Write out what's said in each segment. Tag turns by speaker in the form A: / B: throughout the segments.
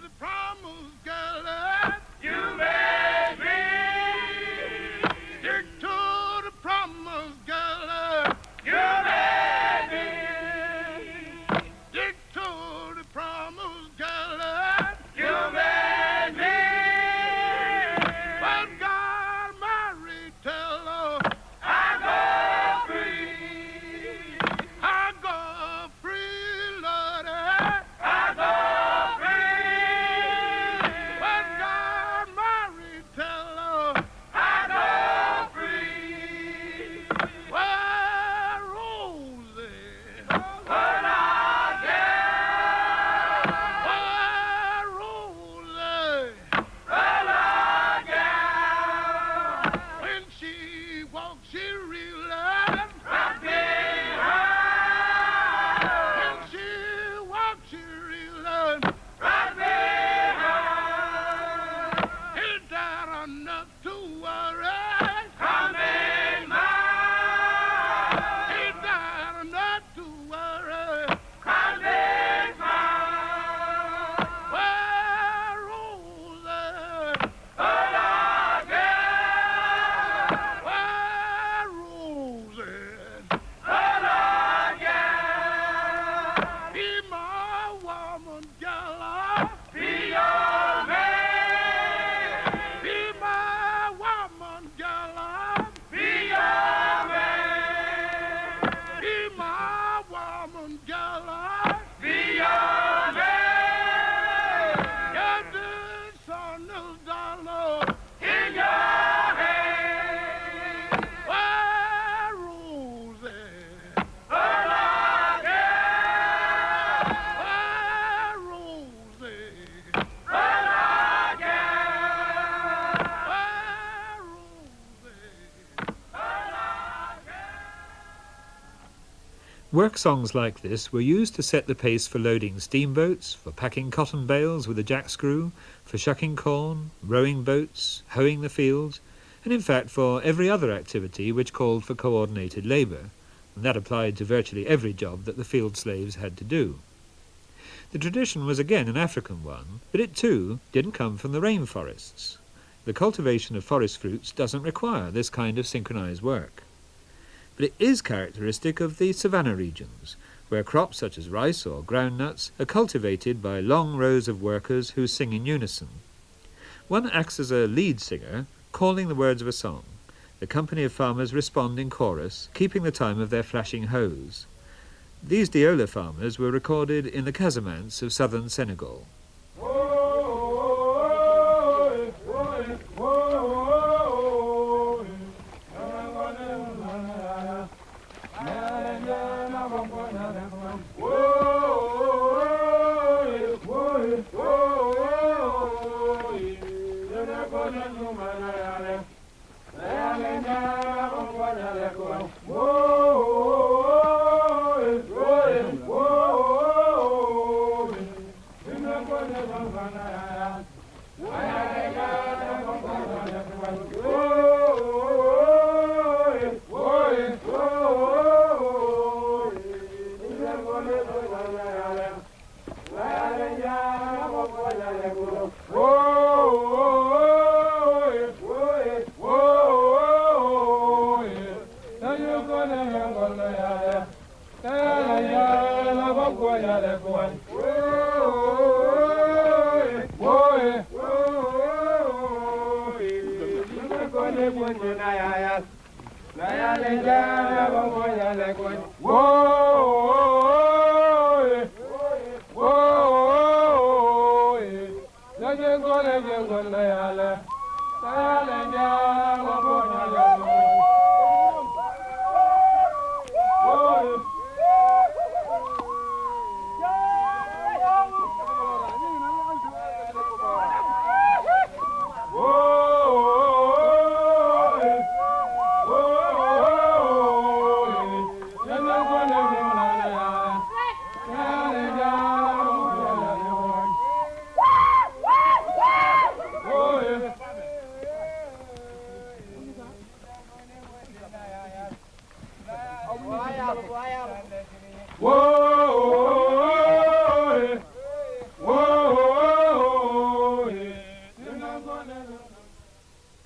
A: the promise, girl.
B: You made me.
A: Stick to the promise, girl.
B: You made me.
A: Stick to the promise, girl.
B: You made me.
A: But God, Mary, tell her
B: I go free.
A: I go free, Lord.
B: I go free.
A: But God, Mary, tell her
B: I go free.
A: where Rosie,
B: But again,
A: where Rosie,
B: but again,
A: when she walks, she realizes.
B: right behind,
A: When she walks, she realizes.
B: right behind,
A: Ain't that enough to worry?
B: coming mine,
A: Ain't that enough to worry?
B: coming mine,
A: Where Rosie,
B: but again,
A: where Rosie,
B: but again,
A: be my woman, girl.
B: be your man,
A: Be my woman, girl.
B: be your man,
A: Be my woman, girl.
B: be your man,
A: Get this son of dollar.
B: in your hand,
A: Where Rosie,
B: but again,
A: where Rosie,
B: but again,
A: where Rosie.
C: Work songs like this were used to set the pace for loading steamboats, for packing cotton bales with a jackscrew, for shucking corn, rowing boats, hoeing the fields, and in fact for every other activity which called for coordinated labour, and that applied to virtually every job that the field slaves had to do. The tradition was again an African one, but it too didn't come from the rainforests. The cultivation of forest fruits doesn't require this kind of synchronized work. But it is characteristic of the savanna regions, where crops such as rice or groundnuts are cultivated by long rows of workers who sing in unison. One acts as a lead singer, calling the words of a song. The company of farmers respond in chorus, keeping the time of their flashing hoes. These Diola farmers were recorded in the Casamance of southern Senegal.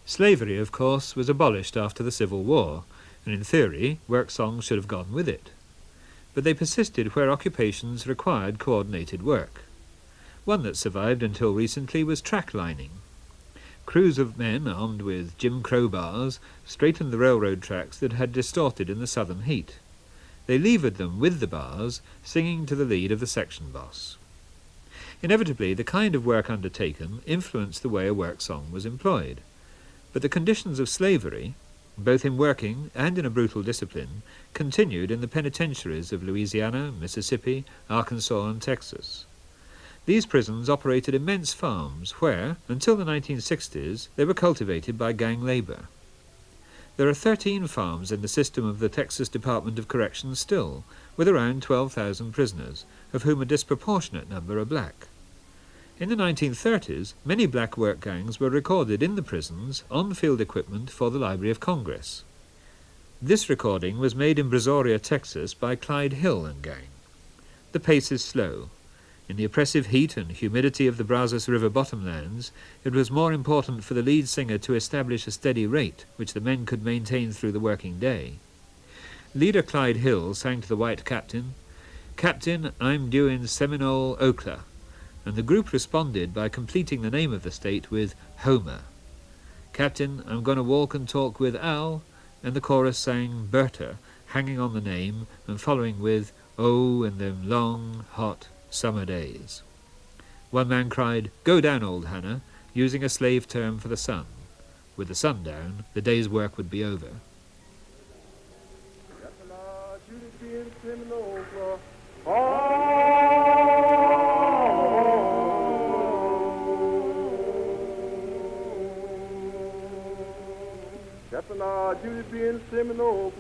C: Slavery, of course, was abolished after the Civil War, and in theory, work songs should have gone with it. But they persisted where occupations required coordinated work. One that survived until recently was track lining. Crews of men armed with Jim Crow bars straightened the railroad tracks that had distorted in the southern heat. They levered them with the bars, singing to the lead of the section boss. Inevitably, the kind of work undertaken influenced the way a work song was employed. But the conditions of slavery, both in working and in a brutal discipline, continued in the penitentiaries of Louisiana, Mississippi, Arkansas, and Texas. These prisons operated immense farms where, until the 1960s, they were cultivated by gang labor. There are 13 farms in the system of the Texas Department of Corrections still, with around 12,000 prisoners, of whom a disproportionate number are black. In the 1930s, many black work gangs were recorded in the prisons on field equipment for the Library of Congress. This recording was made in Brazoria, Texas by Clyde Hill and gang. The pace is slow. In the oppressive heat and humidity of the Brazos River bottomlands, it was more important for the lead singer to establish a steady rate, which the men could maintain through the working day. Leader Clyde Hill sang to the white captain, "Captain, I'm due in Seminole, Okla," and the group responded by completing the name of the state with Homer. "Captain, I'm going to walk and talk with Al," and the chorus sang Berta, hanging on the name and following with "Oh, in them long, hot summer days." One man cried, "Go down, old Hannah," using a slave term for the sun. With the sun down, the day's work would be over.
D: Captain Judy be in Seminole,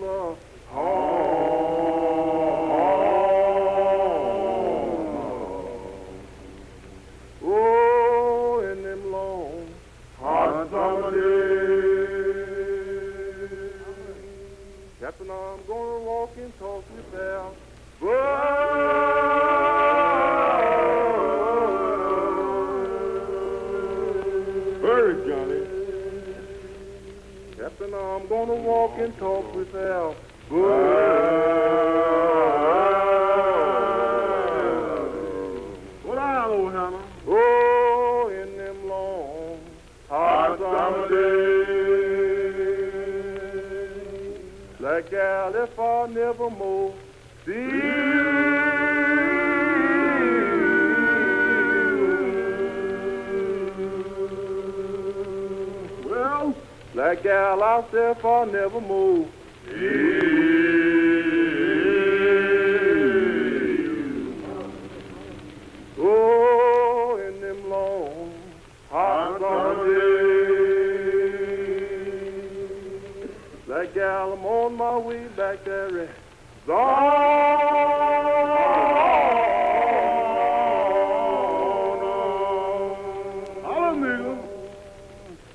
D: oh, in them long hot summer days. Captain, I'm gonna walk and talk with Al. Hurry, Johnny. Captain, I'm gonna walk and talk with Al. What Al, old Hannah? Oh, in them long hot summer days. Like gal, if I never more well, like gal, I said, if I never move. Oh, in them long hot summer days. Like gal, I'm on my way back there.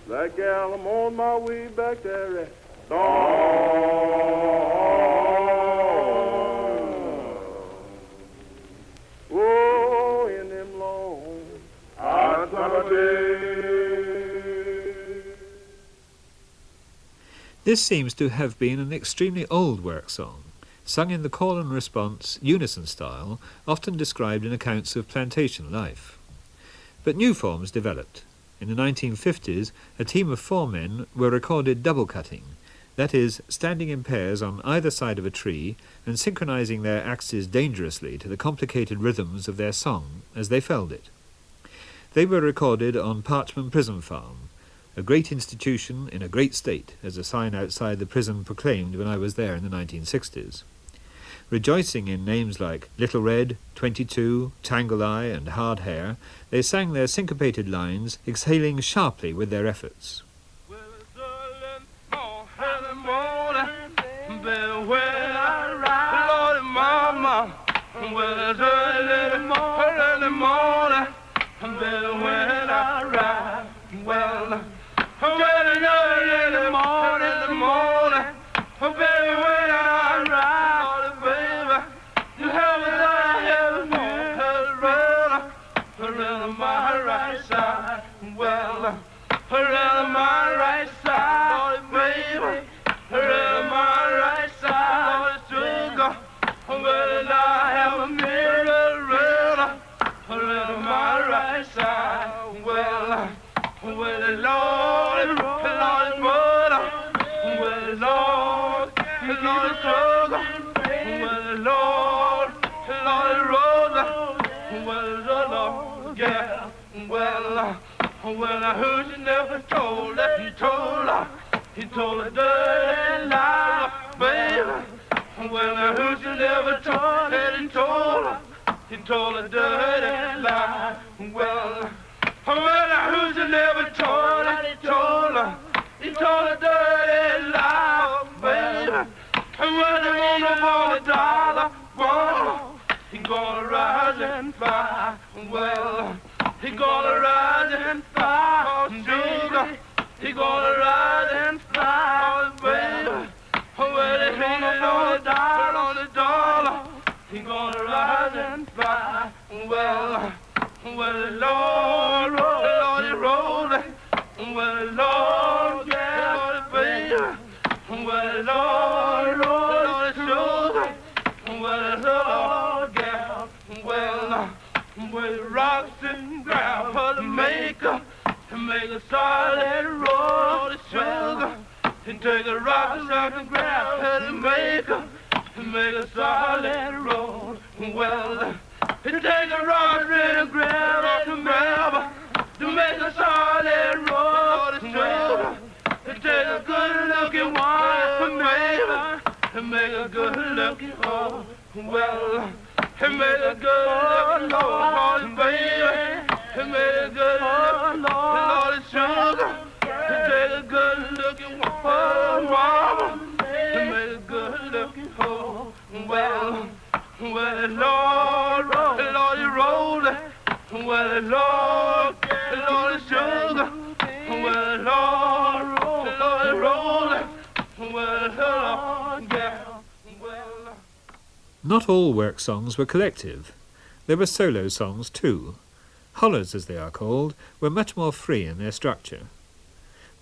D: Like gal, I'm on my way back there. Oh, in them long hot summer days.
C: This seems to have been an extremely old work song, sung in the call and response unison style, often described in accounts of plantation life. But new forms developed. In the 1950s, a team of 4 men were recorded double-cutting, that is, standing in pairs on either side of a tree and synchronizing their axes dangerously to the complicated rhythms of their song as they felled it. They were recorded on Parchman Prison Farm, a great institution in a great state, as a sign outside the prison proclaimed when I was there in the 1960s. Rejoicing in names like Little Red, 22, Tangle Eye, and Hard Hair, they sang their syncopated lines, exhaling sharply with their efforts.
B: Well, it's early morning, baby, when I ride, Lordy Mama. Well, it's early morning, baby, when I ride. Well, it's early morning, baby, when I ride. Lordy, baby, you have a around my right side. Well, around my Well, I heard you never told her. He told her dirty lie, baby. Well, I heard you never told her. He told her dirty lie. Well, I heard you never told her. He told her dirty lie, baby. And when they want up all the dollar, well, he gonna rise and fly. Well, he gonna rise and fly, sugar. He gonna rise and fly, baby. Well, they hang it on the dollar. He gonna rise and fly. Well, the Lord, he rolling. Well, the Lord, yeah, baby. Well, the Lord, sugar. Well, the Lord, yeah. Well, rocks and ground for the maker. Make a solid road of sugar. And take a rock and ground for the maker. Make a solid road. Well, and take a rock and ground to grab to make a solid road of sugar. And take a good looking one, baby. And make a good looking hole. Well, and make a good looking hole, baby. And make a good looking hole of sugar. And take a good looking hole, mama. And make a good looking hole. Well, Lord, he rolling. Well, Lord, is sugar. Well, Lord, he rolling. Well, Lord, yeah. Well.
C: Not all work songs were collective. There were solo songs too. Hollers, as they are called, were much more free in their structure.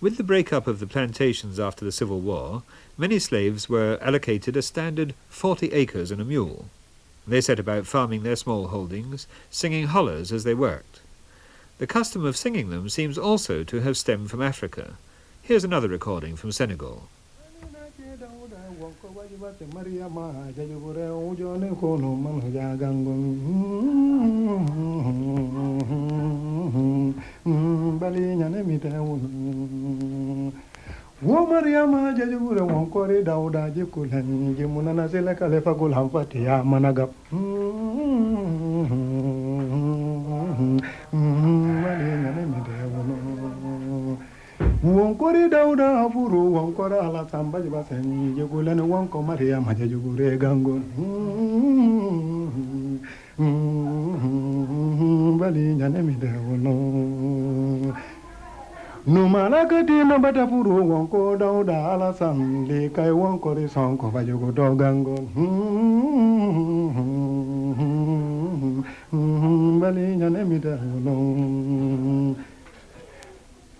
C: With the break-up of the plantations after the Civil War, many slaves were allocated a standard 40 acres and a mule. They set about farming their small holdings, singing hollers as they worked. The custom of singing them seems also to have stemmed from Africa. Here's another recording from Senegal.
E: Wo Mariama jajure won kore dauda jikulan jimunana sele kale fagul hamfati ya managap Mariama ne midewono won kore dauda furu won kore ala samba jibasen jikulan won ko Mariama jajure gangon bali nyane midewono Numana kati na batapuru wonko dauda ala samli kai wonko ri sonko bajugo dogango bali nyane midawono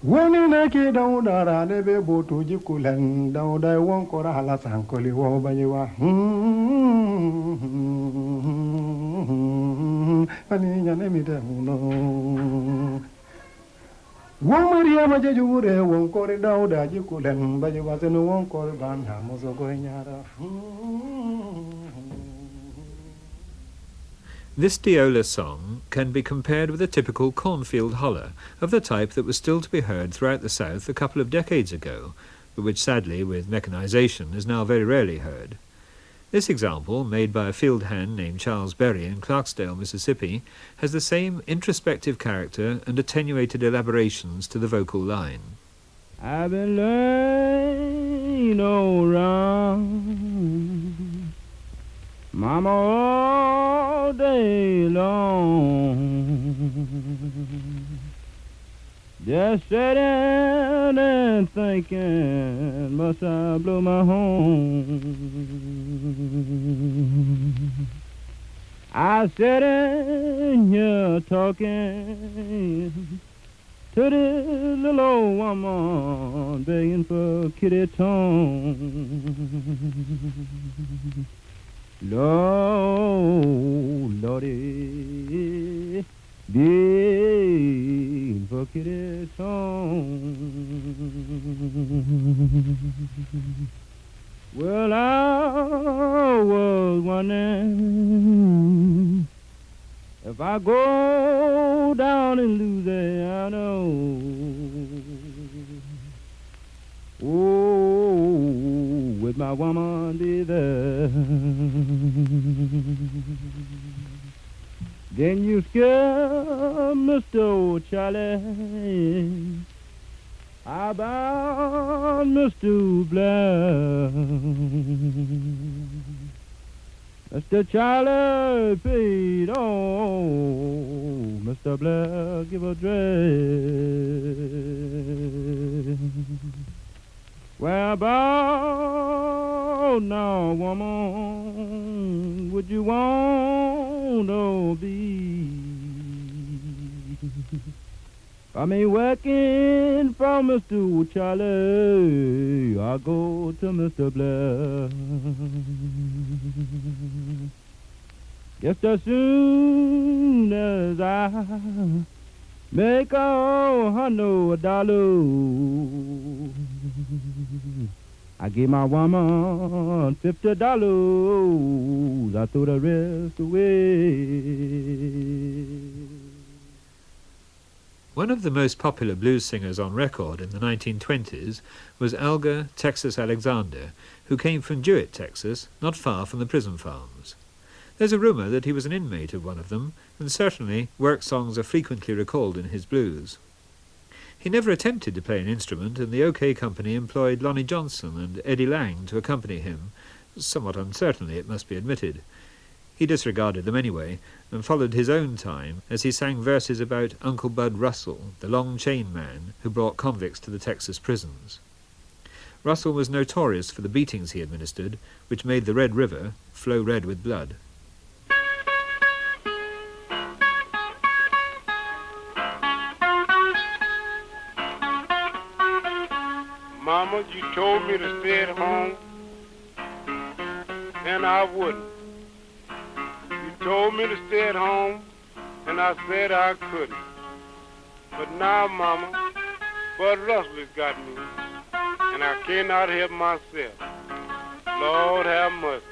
E: woni na ki dauda ra ne be botu jikulan dauda wonko ra ala sankoli wo bajiwa bali nyane midawono Won Mariama jajure won kore dauda jikulen baje wasenu won kore banda mozo nyara.
C: This Diola song can be compared with a typical cornfield holler of the type that was still to be heard throughout the South a couple of decades ago, but which sadly, with mechanization, is now very rarely heard. This example, made by a field hand named Charles Berry in Clarksdale, Mississippi, has the same introspective character and attenuated elaborations to the vocal line.
F: I've been laying around, Mama, all day long, just sitting and thinking, must I blow my horn? I sitting here talking to this little old woman, begging for kitty tongue. Lordy, begging for kitty tongue. Well, I was wondering if I go Oh, down in Louisiana. Oh, with my woman be there. Then you scare Mr. Charlie. How about Mr. Blair? Mr. Charlie paid on, Mr. Blair give a dress. Where about now, woman, would you want to be? I mean, working for Mr. Charlie, I go to Mr. Blair. Just as soon as I make $100, I give my woman $50. I throw the rest away.
C: One of the most popular blues singers on record in the 1920s was Alger Texas Alexander, who came from Jewett, Texas, not far from the prison farms. There's a rumour that he was an inmate of one of them, and certainly work songs are frequently recalled in his blues. He never attempted to play an instrument, and the OK Company employed Lonnie Johnson and Eddie Lang to accompany him, somewhat uncertainly, it must be admitted. He disregarded them anyway, and followed his own time as he sang verses about Uncle Bud Russell, the long chain man who brought convicts to the Texas prisons. Russell was notorious for the beatings he administered, which made the Red River flow red with blood.
D: Mama, you told me to stay at home, and I wouldn't. You told me to stay at home, and I said I couldn't. But now, Mama, Bud Russell has got me, and I cannot help myself. Lord have mercy.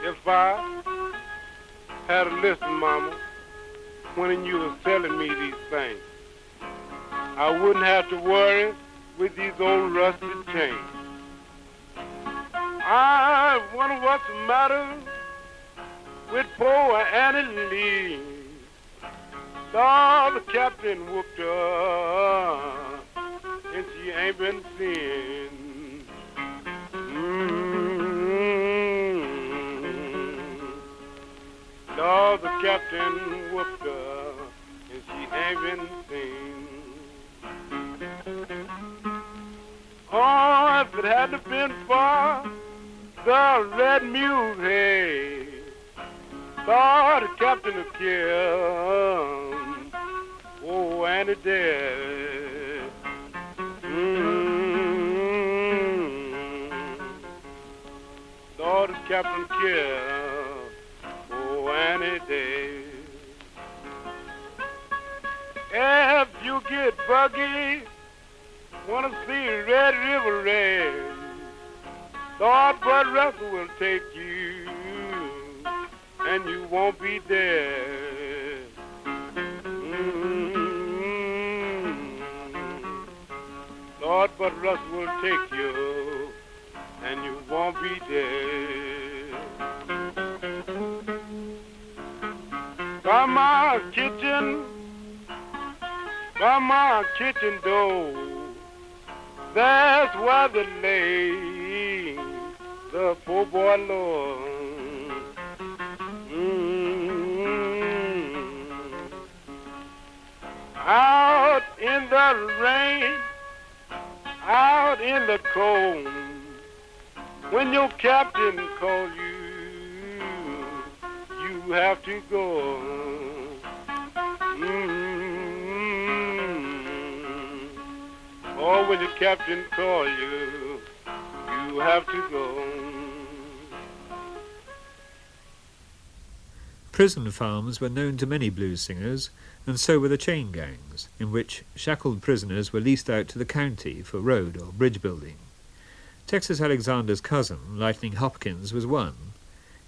D: If I had listened, Mama, when you were telling me these things, I wouldn't have to worry with these old rusty chains. I wonder what's the matter with poor Annie Lee. Oh, the captain whooped her, and she ain't been seen. Oh, the captain whooped her, and she ain't been seen. Oh, if it hadn't been for the red mule hay, oh, the captain would kill, oh, Annie dead. Oh, the captain killed, oh, Annie dead. If you get buggy, wanna see Red River red, Lord Bud Russell will take you, and you won't be dead. Lord Bud Russell will take you, and you won't be dead. By my kitchen door, that's where they lay the poor boy Lord. Out in the rain, out in the cold, when your captain calls you, you have to go. or when the captain calls you, you have to go.
C: Prison farms were known to many blues singers, and so were the chain gangs, in which shackled prisoners were leased out to the county for road or bridge building. Texas Alexander's cousin, Lightning Hopkins, was one.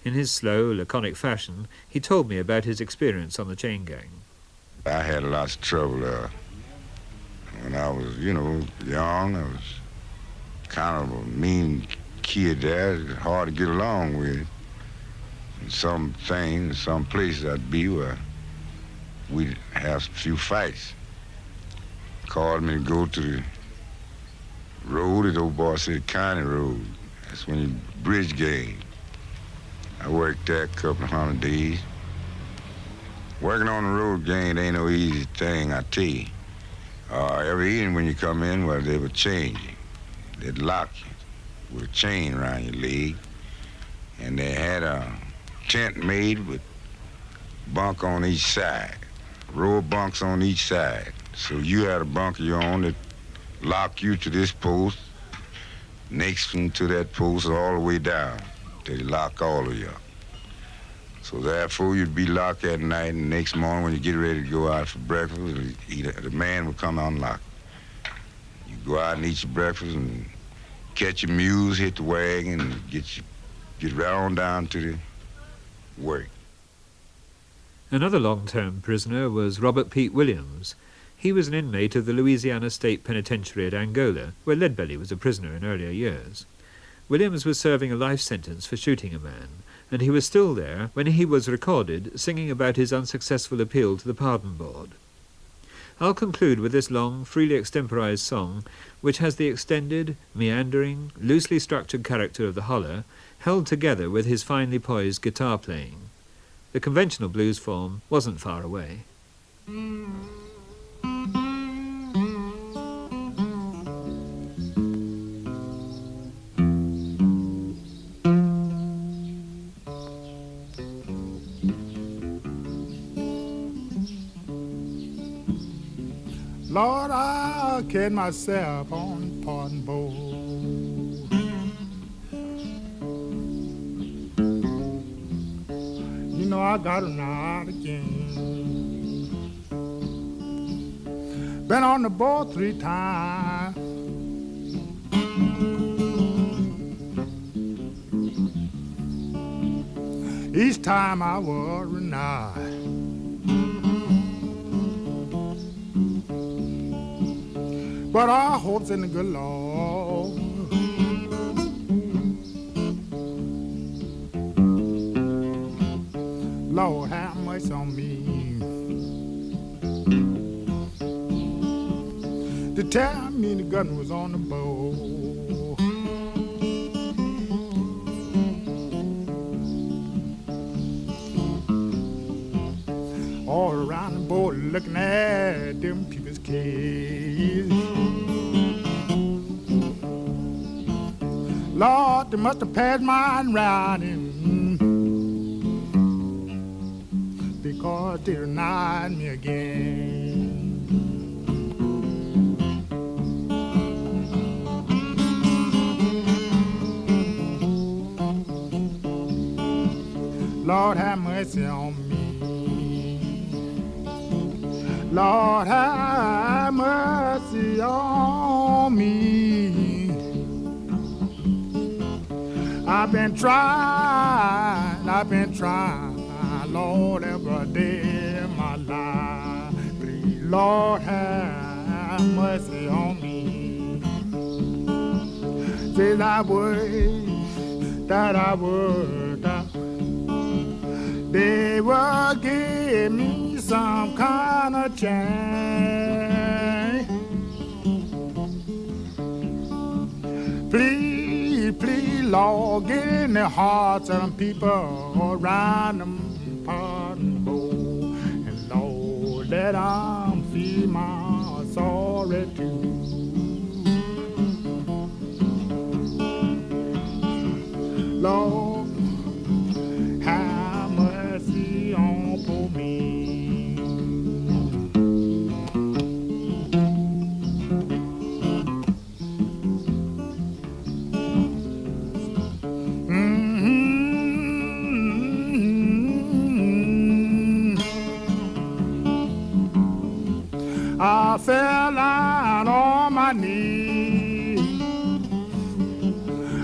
C: In his slow, laconic fashion, he told me about his experience on the chain gang.
G: I had lots of trouble when I was, young. I was kind of a mean kid there. It was hard to get along with. And some things, some places I'd be where we'd have a few fights. Called me to go to the road, the old boy said County Road. That's when you bridge gang. I worked there a couple of 100 days. Working on the road gang ain't no easy thing, I tell you. Every evening when you come in, well, they would change you. They'd lock you with a chain around your leg. And they had a tent made with bunk on each side, row of bunks on each side. So you had a bunk of your own that locked you to this post, next one to that post all the way down. They lock all of you up. So therefore you'd be locked at night, and the next morning when you get ready to go out for breakfast, the man would come out and lock you. You go out and eat your breakfast and catch your mules, hit the wagon, and get right on down to the work.
C: Another long-term prisoner was Robert Pete Williams. He was an inmate of the Louisiana State Penitentiary at Angola, where Leadbelly was a prisoner in earlier years. Williams was serving a life sentence for shooting a man, and he was still there when he was recorded singing about his unsuccessful appeal to the Pardon Board. I'll conclude with this long, freely extemporized song, which has the extended, meandering, loosely structured character of the holler, held together with his finely poised guitar playing. The conventional blues form wasn't far away.
E: Lord, I'll catch myself on pardon board. You know I got to ride again. Been on the board 3 times. Each time I was denied. But our hopes in the good Lord. Lord, have mercy on me. To tell me the gun was on the boat. All around the boat looking at them people's case. Lord, they must have passed mine riding because they denied me again. Lord, have mercy on me. Lord, have mercy on me. I've been trying, Lord, every day of my life. Please, Lord, have mercy on me. Says I would, that I would, they will give me some kind of chance. Please, please, Lord, get in the hearts of them people around them pardon bowl. And Lord, let them feel my sorrow too. Lord, have mercy on poor me. I fell down on my knees.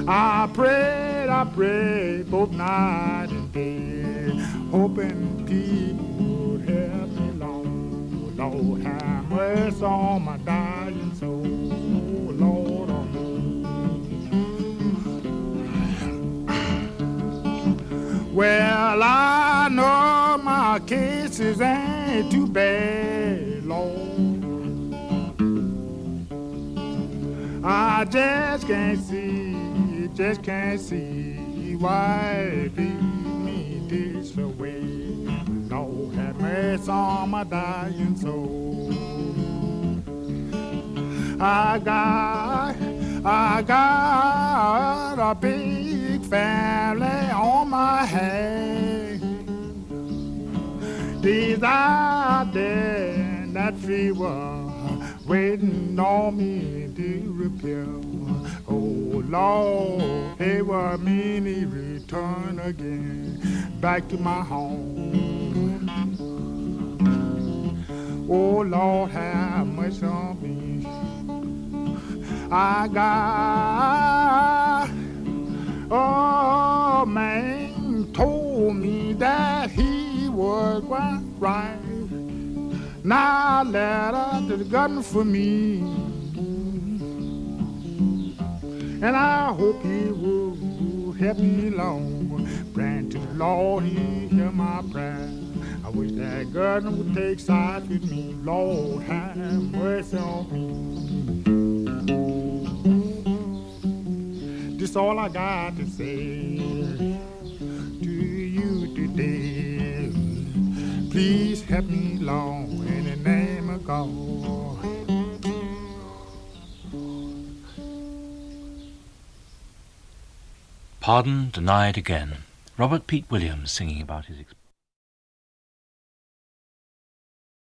E: I prayed both night and day, hoping people would help me along. Lord, have mercy on my dying soul. Lord, on me. Well, I know my cases ain't too bad, Lord. I just can't see why it beat me this way. Lord, have mercy on my dying soul. I got a big family on my hands. These out there in that fever waiting on me to repair. Oh Lord, they were many return again back to my home. Oh Lord, have mercy on me. I got a man told me that he was right. Now let her to the gun for me, and I hope he will help me along. Praying to the Lord, he hear my prayer. I wish that God would take sides with me. Lord, have mercy on me. This all I got to say to you today. Please help me along in the name of God.
H: Pardon Denied Again. Robert Pete Williams singing about his experience.